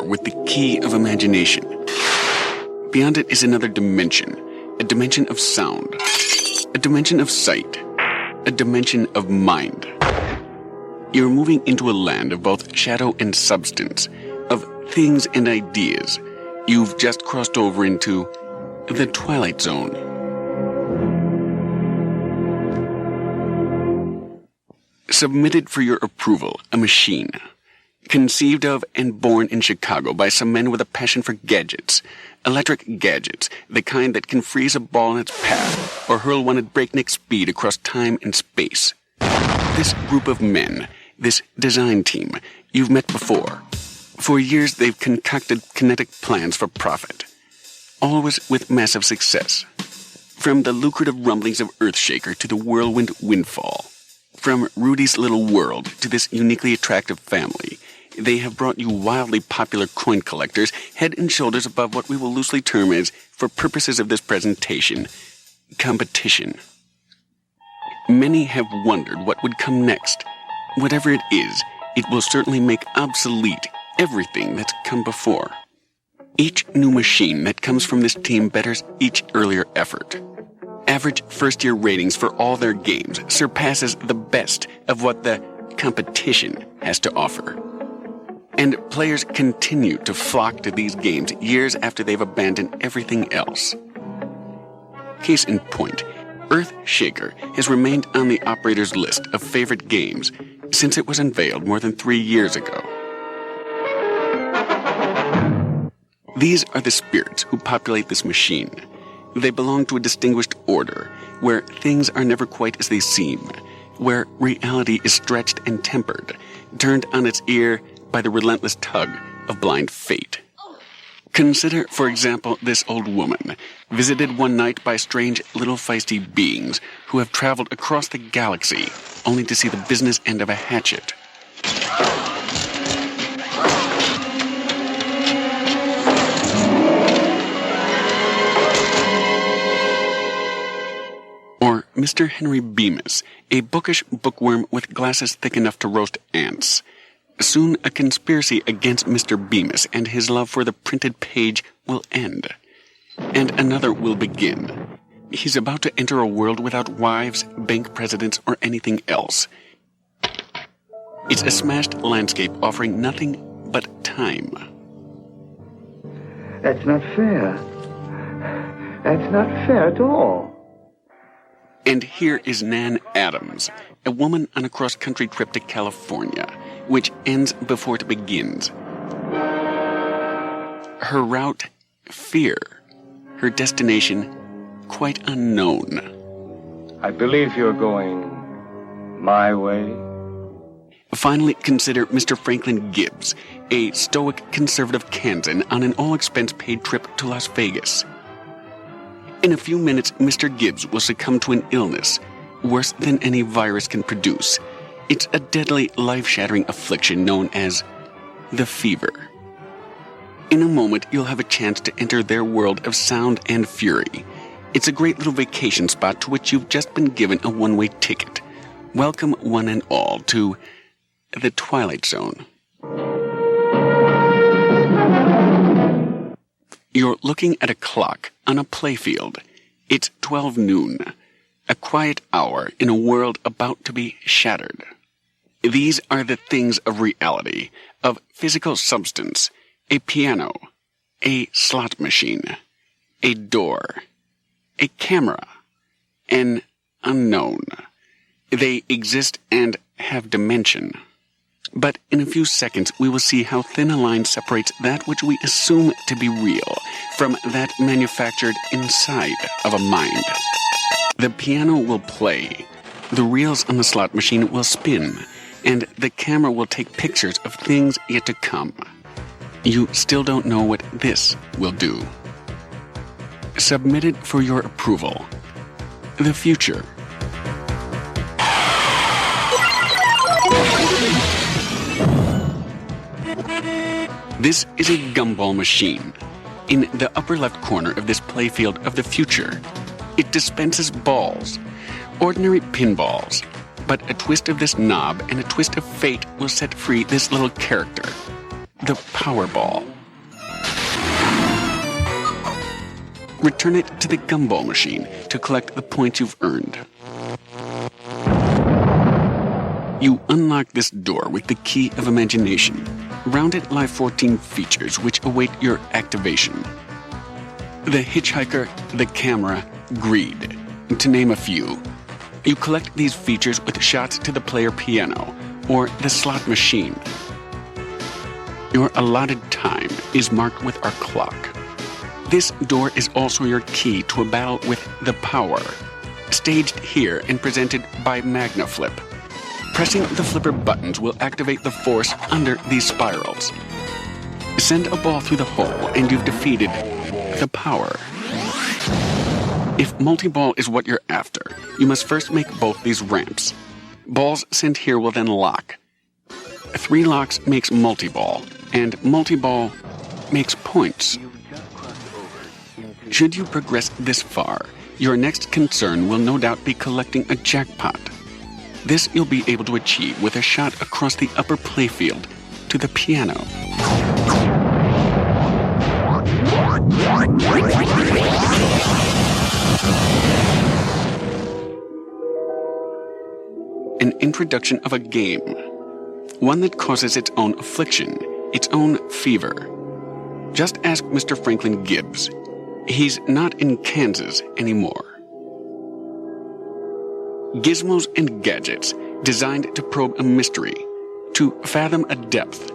with the key of imagination. Beyond it is another dimension, a dimension of sound, a dimension of sight, a dimension of mind. You're moving into a land of both shadow and substance, of things and ideas. You've just crossed over into the Twilight Zone. Submitted for your approval, a machine. Conceived of and born in Chicago by some men with a passion for gadgets. Electric gadgets, the kind that can freeze a ball in its path or hurl one at breakneck speed across time and space. This group of men, this design team, you've met before. For years they've concocted kinetic plans for profit. Always with massive success. From the lucrative rumblings of Earthshaker to the whirlwind Windfall. From Rudy's Little World to this uniquely attractive family, they have brought you wildly popular coin collectors head and shoulders above what we will loosely term as, for purposes of this presentation, competition. Many have wondered what would come next. Whatever it is, it will certainly make obsolete everything that's come before. Each new machine that comes from this team betters each earlier effort. Average first-year ratings for all their games surpasses the best of what the competition has to offer. And players continue to flock to these games years after they've abandoned everything else. Case in point, Earthshaker has remained on the operator's list of favorite games since it was unveiled more than 3 years ago. These are the spirits who populate this machine. They belong to a distinguished order, where things are never quite as they seem, where reality is stretched and tempered, turned on its ear by the relentless tug of blind fate. Consider, for example, this old woman, visited one night by strange little feisty beings who have traveled across the galaxy only to see the business end of a hatchet. Or Mr. Henry Bemis, a bookish bookworm with glasses thick enough to roast ants. Soon a conspiracy against Mr. Bemis and his love for the printed page will end. And another will begin. He's about to enter a world without wives, bank presidents, or anything else. It's a smashed landscape offering nothing but time. That's not fair. That's not fair at all. And here is Nan Adams, a woman on a cross-country trip to California, which ends before it begins. Her route, fear. Her destination, quite unknown. I believe you're going my way. Finally, consider Mr. Franklin Gibbs, a stoic conservative Kansan on an all-expense-paid trip to Las Vegas. In a few minutes, Mr. Gibbs will succumb to an illness, worse than any virus can produce. It's a deadly, life-shattering affliction known as the fever. In a moment, you'll have a chance to enter their world of sound and fury. It's a great little vacation spot to which you've just been given a one-way ticket. Welcome, one and all, to the Twilight Zone. You're looking at a clock on a playfield. It's 12 noon, a quiet hour in a world about to be shattered. These are the things of reality, of physical substance: a piano, a slot machine, a door, a camera, an unknown. They exist and have dimension. But in a few seconds, we will see how thin a line separates that which we assume to be real from that manufactured inside of a mind. The piano will play, the reels on the slot machine will spin, and the camera will take pictures of things yet to come. You still don't know what this will do. Submitted for your approval. The future. This is a gumball machine. In the upper left corner of this playfield of the future, it dispenses balls, ordinary pinballs, but a twist of this knob and a twist of fate will set free this little character, the Powerball. Return it to the gumball machine to collect the points you've earned. You unlock this door with the key of imagination. Round it lie 14 features which await your activation. The hitchhiker, the camera, greed, to name a few. You collect these features with shots to the player piano or the slot machine. Your allotted time is marked with our clock. This door is also your key to a battle with the power, staged here and presented by MagnaFlip. Pressing the flipper buttons will activate the force under these spirals. Send a ball through the hole and you've defeated the power. If multi-ball is what you're after, you must first make both these ramps. Balls sent here will then lock. 3 locks makes multi-ball, and multi-ball makes points. Should you progress this far, your next concern will no doubt be collecting a jackpot. This you'll be able to achieve with a shot across the upper playfield to the piano. An introduction of a game, one that causes its own affliction, its own fever. Just ask Mr. Franklin Gibbs. He's not in Kansas anymore. Gizmos and gadgets designed to probe a mystery, to fathom a depth,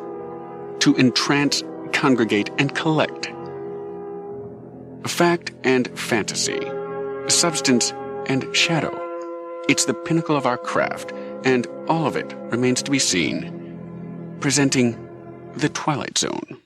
to entrance, congregate, and collect. Fact and fantasy, substance and shadow. It's the pinnacle of our craft, and all of it remains to be seen. Presenting the Twilight Zone.